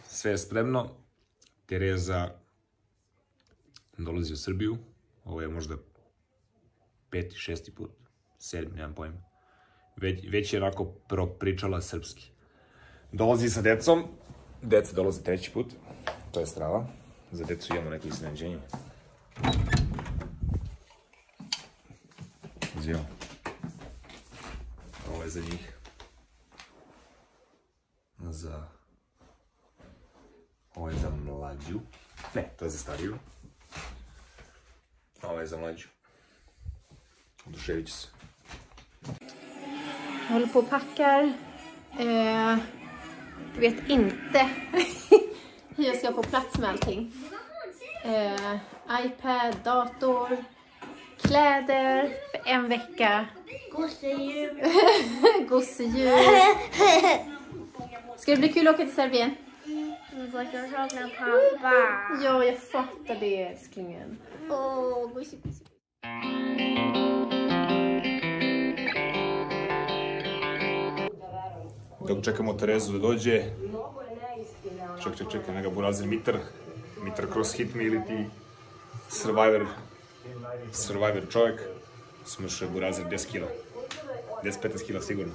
Sve je spremno. Tereza dolazi u Srbiju. Ovo je možda 5. 6. put. 7. nemam pojma. Već je onako pričala srpski. Dolazi sa decom. Deca dolaze 3. put. To je strava. Za decu imamo neko iznenađenje. Uzimamo. Ovo je za njih. Ovo je za mlađu. Ne, to je za stariju. Ovo je za mlađu. Oduševit ću se. Jag håller på och packar. Vet inte hur jag ska få plats med allting. iPad, dator, kläder för en vecka. Gosedjur. Gosedjur. Ska det bli kul att åka till Serbien? Fast jag saknar pappa. Ja, jag fattar det, älsklingen. Åh, gosig. Dok čekamo Terezu da dođe, čekaj, neka burazir Mitar kroz Hit Me ili ti Survivor čovjek, smršao je burazir 10 kila, 10-15 kila sigurno.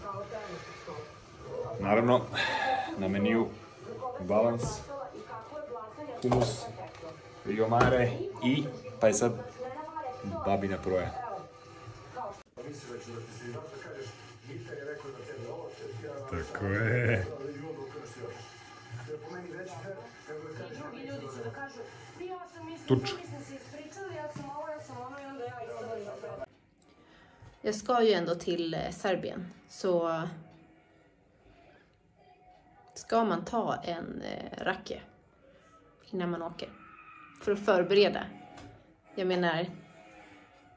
Naravno, na meniju balans, humus, riomare i, pa je sad babina proja. Tako je. Tuč. Jag ska ju ändå till Serbien, så ska man ta en racke innan man åker för att förbereda. Jag menar,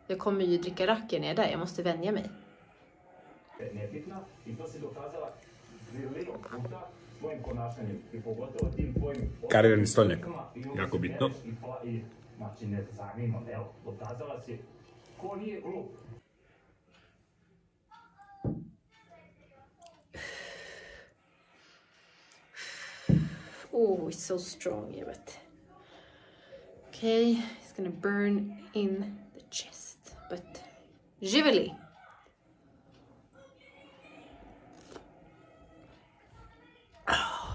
jag kommer ju dricka racke när jag är där, jag måste vänja mig. Karirani stolnjak, jako bitno. Oh, it's so strong, jag vet. Okay, it's gonna burn in the chest, but Givali.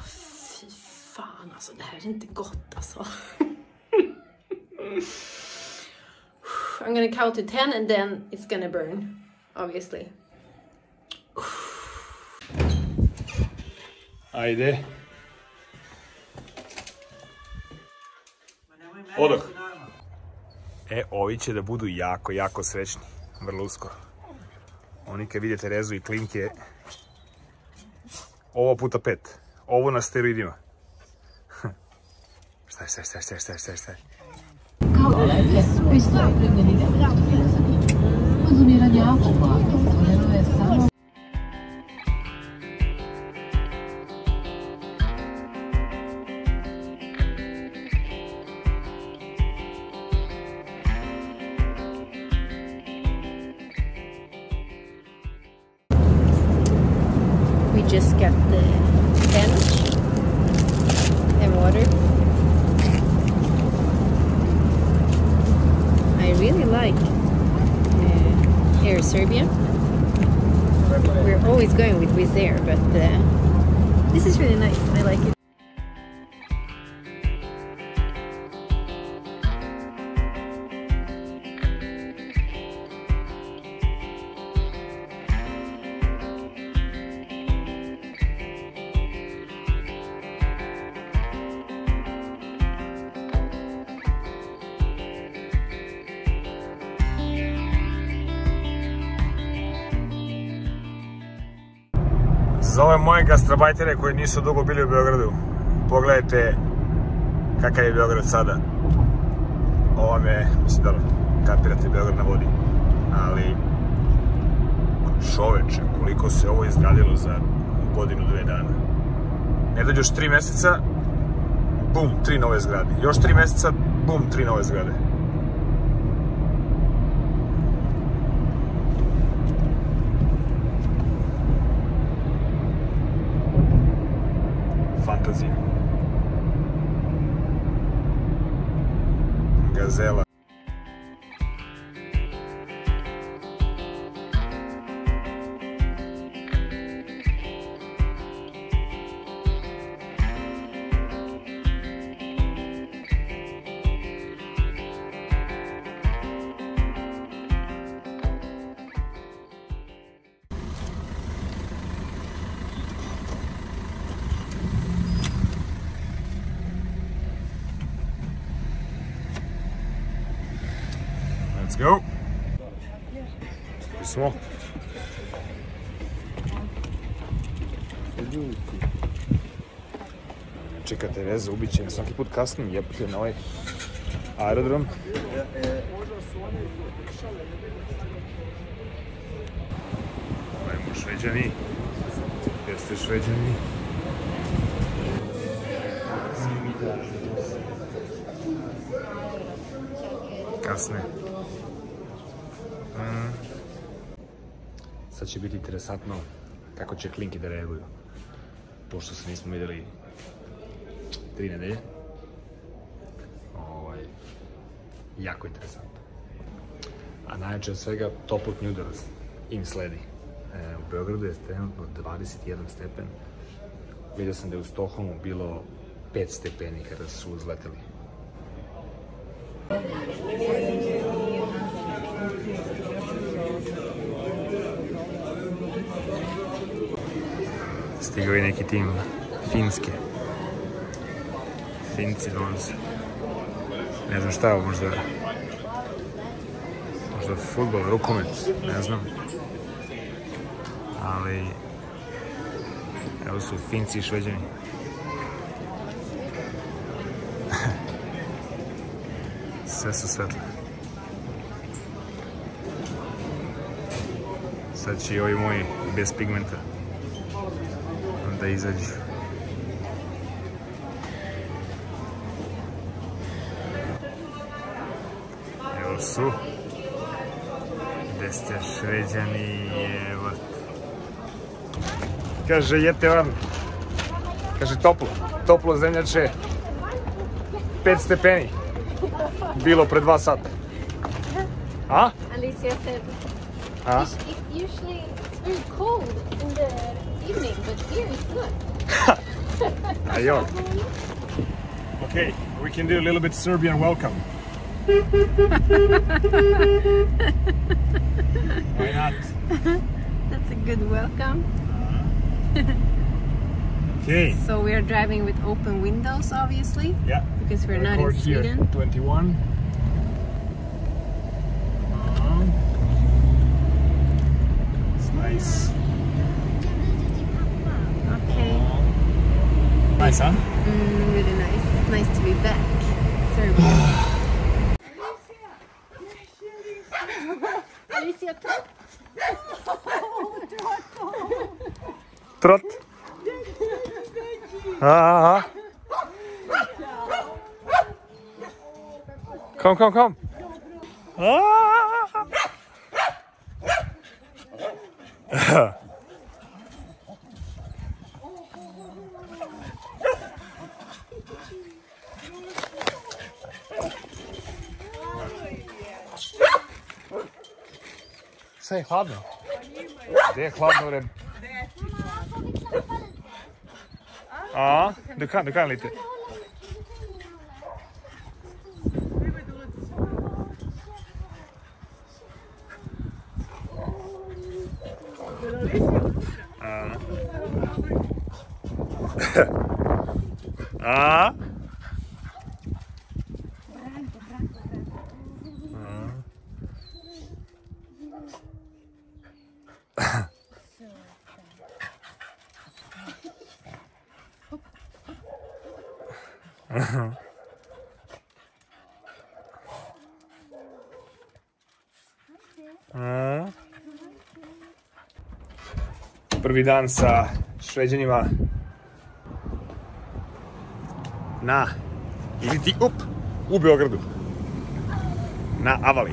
Fy fan, alltså det här är inte gott alltså. I'm gonna count to 10 and then it's gonna burn, obviously. Ajde. Odoh. Ovi će da budu jako srećni, vrlo uskoro. Oni kad vide Terezu i klinke, ovo puta 5, ovo na steroidima. Staj. We just got the bench and water. I really like Air Serbia. We're always going with Wizz Air, but this is really nice. I like it. Za ove moje gastrobajtere koji nisu dugo bili u Beogradu, pogledajte kakav je Beograd sada. Ovo me, mislim da kapirate Beograd na vodi, ali čoveče, koliko se ovo izgradilo za godinu, 2 dana. Ne dođe još 3 meseca, bum, 3 nove zgrade. Još 3 meseca, bum, 3 nove zgrade. Fantazija. Gazela. Let's go! Tu smo. Čekate veze, ubit će me svaki put kasnim, jebate na ovaj aerodrom. Ajmo Šveđani. Jeste Šveđani. Kasne. Sad će biti interesantno kako će klinki da reaguju. Pošto se nismo vidjeli 3 nedelje. Jako interesantno. A najjače od svega toplog Njudorac im sledi. U Beogradu je trenutno 21 stepen. Vidio sam da je u Stockholmu bilo 5 stepeni kada su uzleteli. Stigao je neki tim Finske. Finci dolaze. Ne znam šta je ovo, možda fudbal, rukomet, ne znam. Ali evo su Finci i Šveđani. Sve su svetle. Sad će i ovi moji bez pigmenta da izađu. Evo su. Gde ste Šveđani, evo. Kaže, jete vam. Kaže, toplo. Toplo zemljače. 5 stepeni. Bilo pre 2 sata. A? Alicia said, A? usually it's very cold in the evening, but here it's good. Ajo. Okay, we can do a little bit Serbian welcome. Why not? That's a good welcome. Okay. So we are driving with open windows, obviously. Yeah. Because we're not in Sweden. Here, 21. It's nice. Okay. Nice, huh? Really nice. Nice to be back. Serbia. Alicia, trott. Trott. Aha. Kom. Sve je hladno. Gdje je hladno vreme? A, du kan lite. A. Prvi dan sa Šveđanima u Beogradu na Avali.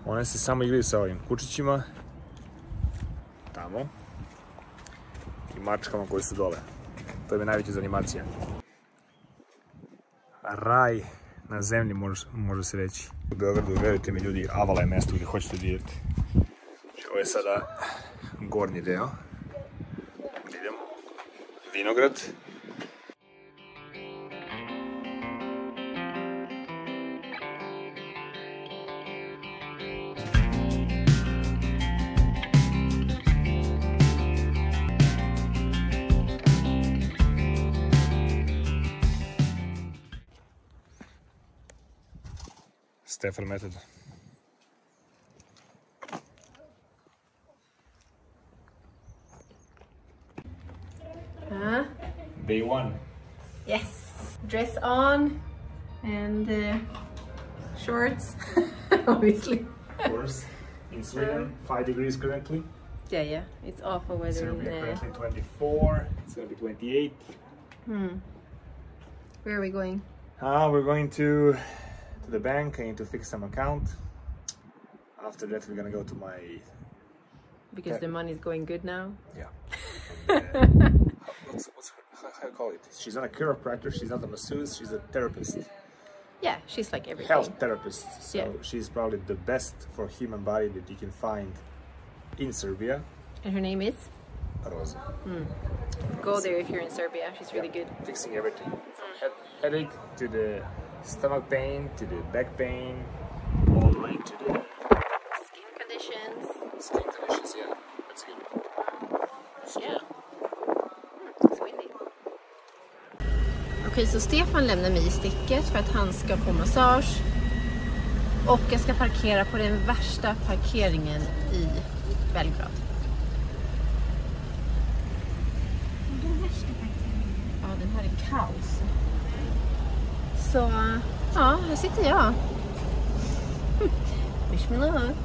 One se samo igraju sa ovim kučićima tamo i mačkama koji su dole. To je najveća zanimacija. Raj na zemlji, može se reći. U Beogradu, verujte mi ljudi, avala je mesto gdje hoćete vidjeti. Ovo je sada gornji deo. Idemo. Vinograd. Stefan method. Day one. Yes. Dress on and shorts, obviously. Of course. In Sweden, 5 degrees currently. Yeah. It's awful weather. Serbia currently 24. It's gonna be 28. Where are we going? We're going to the bank. I need to fix some account. After that, we're gonna go to my. Because the money is going good now. Yeah. How you call it? She's not a chiropractor. She's not a masseuse. She's a therapist. Yeah, she's like everything. Health therapist. So yeah. She's probably the best for human body that you can find in Serbia. And her name is? Rosa. Go there if you're in Serbia. She's really good. Fixing everything. From headache to the stomach pain to the back pain, all the way to the Skin conditions. skin conditions. Yeah, that's good. Yeah. It's windy. Okej, så Stefan lämnar mig i sticket för att han ska få massage. Och jag ska parkera på den värsta parkeringen i Belgrad. Ja, den här är kaos. Så, ja, här sitter jag. Wish me luck.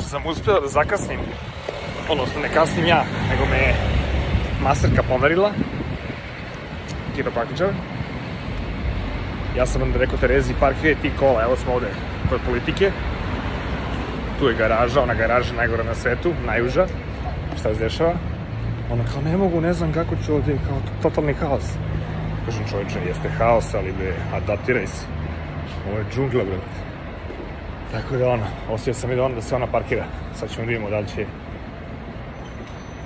Sam uspio da zakasnim, odnosno ne kasnim ja, nego me je maserka pomerila, kiropraktičar. Ja sam onda rekao Terezi, parkiraj ti kola, evo smo ovde kod Politike. Tu je garaža, ona garaža najgora na svetu, najuža. Šta se dešava? Ona kao, ne mogu, ne znam kako ću ovdje, kao totalni haos. Kažem, čovječe, jeste haos, ali adaptiraj se. Ovo je džungla, brate. Tako da osjetio sam i da se ona parkira. Sad ćemo vidimo da li će.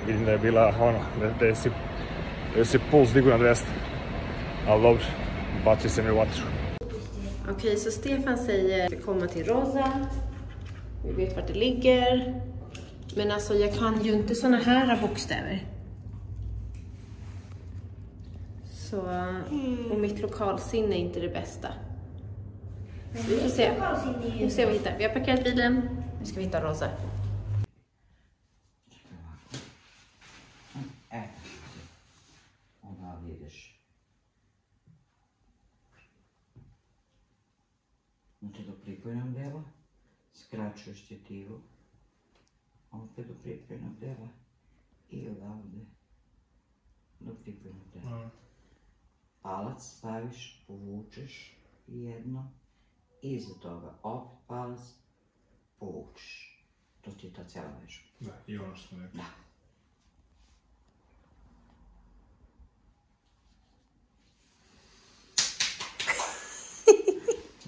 Vidim da je bila da je se puls digu na 200. Ali dobro, bacio se mi u vatru. Okej, så Stefan säger att vi kommer till Rosa. Vi vet vart det ligger. Men alltså jag kan ju inte såna här bokstäver. Så, och mitt lokalsinne är inte det bästa. Vi får se. Vi får se vad vi hittar. Vi har parkerat bilen. Nu ska vi hitta Rosa. Onda vidiš. Znači do pripojnog dela skraćuješ tetivu. Opet do pripojnog dela i odavde do pripojnog dela. Palac staviš, povučeš jedno. Iza toga opet palac, povučeš. To ti je ta cijela vežba. Da, i ono što smo rekli. Da.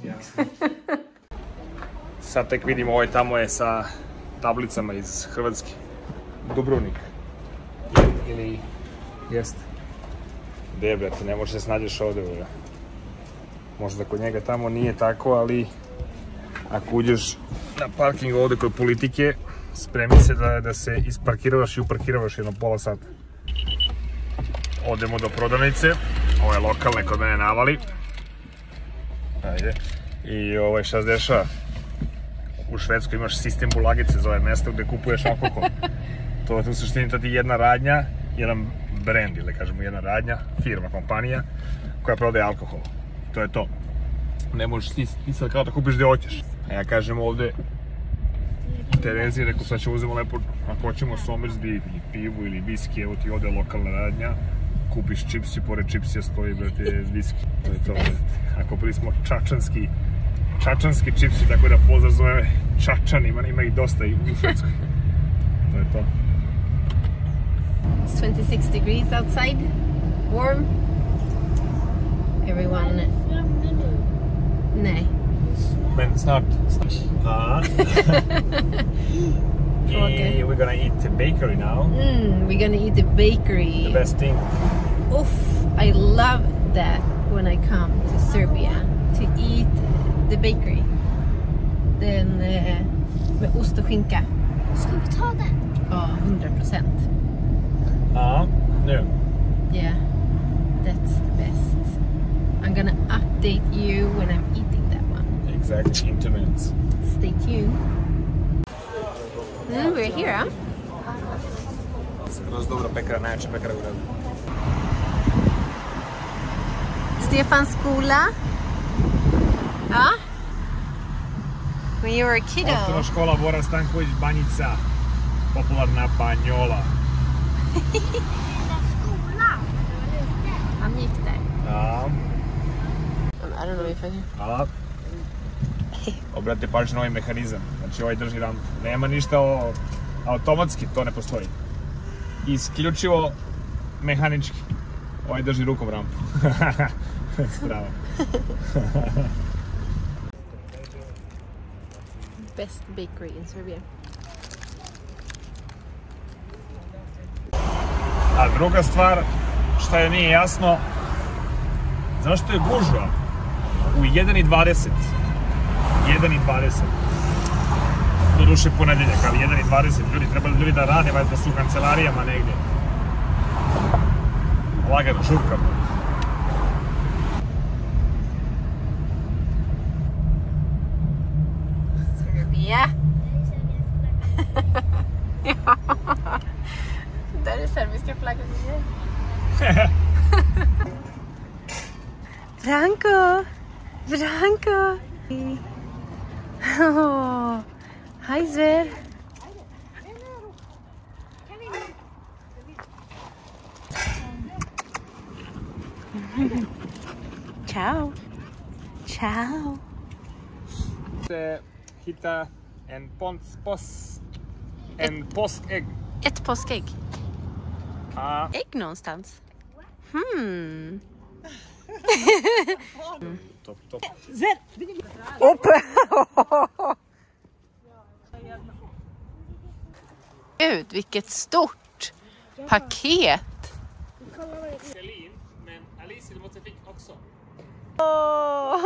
Jasno. Sad tek vidimo, ovaj tamo je sa tablicama iz Hrvatske. Dubrovnik. Ili jeste. Gdje je, brate, ne možeš se snađeš ovdje, brate. Možda kod njega tamo nije tako, ali ako uđeš na parking ovdje kod Politike, spremi se da se isparkiravaš i uparkiravaš jedno pola sata. Odemo do prodavnice, ovo je lokalne kod mene navali. Ajde. I šta se dešava? U Švedskoj imaš sistem bulagice za ove mesta gdje kupuješ alkohol. To je u suštini da ti jedna radnja, jedan brand ili kažemo jedna radnja, firma, kompanija koja prodaje alkohol. To je to. Ne možeš ti sad kao da kupiš gdje hoćeš. A ja kažem ovdje Terezi, rekao sad ćemo uzemo lepo, ako hoćemo somersby ili pivu ili viski, evo ti ovdje lokalna radnja, kupiš čipsi, pored čipsija stoji, brate, viski. To je to, brate. Ako bili smo čačanski čipsi, tako da pozdrav zove Čačan, ima ih dosta i u Švedskoj. To je to. It's 26 degrees outside. Warm. Everyone... Nej. Men snart. We're gonna eat the bakery now. We're gonna eat the bakery. The best thing. Oof, I love that when I come to Serbia to eat the bakery. Den med ost och skinka. Ska vi ta den? Ja, 100%. Ja, nu. Yeah, that's the best. I'm gonna update you when I'm eating that one. Exactly, in 2 minutes. Stay tuned. We're here, huh? Skroz dobra pekara, najjača pekara u gradu. Stefans skola. Ja? When you were a kiddo. Osnovna škola Bora Stanković Banjica. Popularna Banjola. Han gick där. Ja. I don't know if I can. Hvala. Obratite pažnju na ovaj mehanizam. Znači ovaj drži rampu. Nema ništa automatski, to ne postoji. Isključivo mehanički. Ovaj drži rukom rampu. Strava. Best bakery in Serbia. A druga stvar, šta je nije jasno, zašto je gužva u 1:20? 1:20. Doduše ponedeljak, ali 1:20. Ljudi trebali ljudi da rade, valjda su u kancelarijama negdje. Lagano, žurka. Serbia. Ja. Där är serbiska flaggan. Branko! Branko! Oh. Hi, Zver! Ciao! Ciao! Hitta en påskägg. Ett påskägg. Ja. Ägg någonstans. Top. Upp! Gud, vilket stort paket. Celine, men Alice måste fick också. Åh!